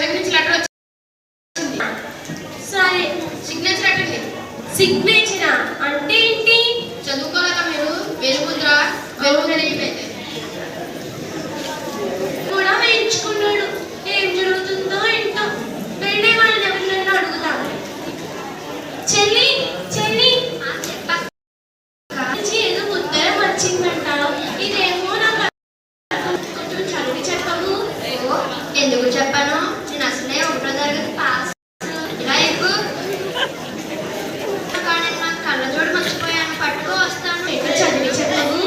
దగ్గర నుంచి లెటర్ వచ్చింది. సరే, సిగ్నేచర్ అటండి. సిగ్నేచరా అంటే ఏంటి? చదువుకోలేక మీరు వెలుగుద్ర వెలుగుదైతే కూడా వేయించుకున్నాడు. ఏం జరుగుతుందో ఏంటో. వెళ్ళే వాళ్ళని ఎవరినైనా అడుగుతాను. చెల్లి చెల్లి ఏదో ఉత్తరం వచ్చిందంట. ఇదేమో నాకు కొంచెం చదివి చెప్పము. ఎందుకు చెప్పాను? నేను అసలే 1వ తరగతి పాస్. ఇలా ఎక్కువ కానీ నా కళ్ళజోడు మర్చిపోయాను. పట్టుకో వస్తాను. ఎక్కడ చదివి చెప్పము.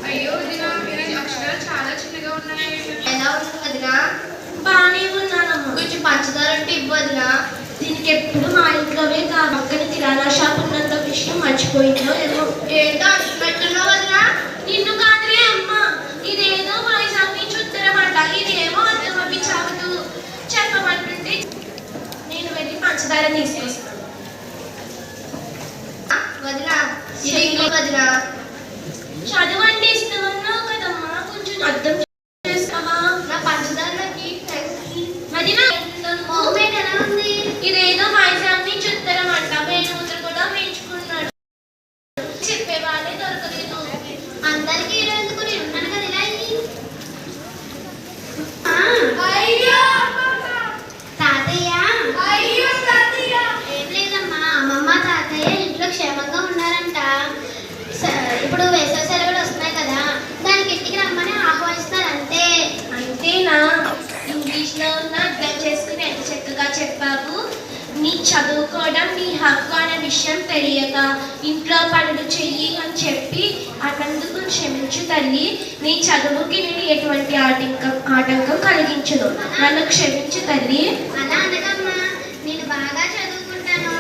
అయ్యో అక్షరాలు చాలా చిన్నగా ఉన్నాయి. ఎలా ఉంది వదినా? బాగానే ఉన్నానమ్మా. కొంచెం పంచదార అంటే ఇవ్వదునా? దీనికి ఎప్పుడు మా ఇంట్లోనే పక్కన కిరాణా షాప్ ఉన్నంత విషయం మర్చిపోయిందో ఏమో. ఏంటో అట్టున్నావు వదినా? నిన్ను కాదులే అమ్మా. ఇదేదో వైజాగ్ నుంచి ఉత్తరం అంట. ఇదేమో అర్థం అప్పించావదు చెప్పమంటుంటే నేను వెళ్ళి పంచదార తీసుకొస్తాను. వదినా ఇది వదినా. చదువు అంటే ఇష్టం అన్నావు కదమ్మా, కొంచెం అర్థం చేస్తావా? నా పంచదారకి వదినా హోమ్మేడ్ ఎలా ఉంది? ఇదేదో వైజాగ్ నుంచి ఉత్తరం అంట. వేణుముద్ర కూడా వేయించుకున్నాడు. చెప్పేవాళ్ళే దొరకలేదు. అందరికీ ఎందుకు? నేను ఉన్నాను కదా. ఇలా తాతయ్య ఏం లేదమ్మా, అమ్మమ్మ తాతయ్య ఇంట్లో క్షేమంగా ఉన్నారంట. ఇప్పుడు వేసవి సెలవులు వస్తున్నాయి కదా, దానికి ఇంటికి రమ్మని ఆహ్వానిస్తారు అంతే. అంతేనా? ఇంగ్లీష్లో ఉన్న అర్థం చేసుకుని ఎంత చక్కగా చెప్పావు. నీ చదువుకోవడం నీ హక్కు అనే విషయం తెలియక ఇంట్లో పనులు చెయ్యి అని చెప్పి అన్నందుకు క్షమించు తల్లి. నీ చదువుకి నేను ఎటువంటి ఆటంకం కలిగించను. నన్ను క్షమించు తల్లి. అలా అనగమ్మా, నేను బాగా చదువుకుంటాను.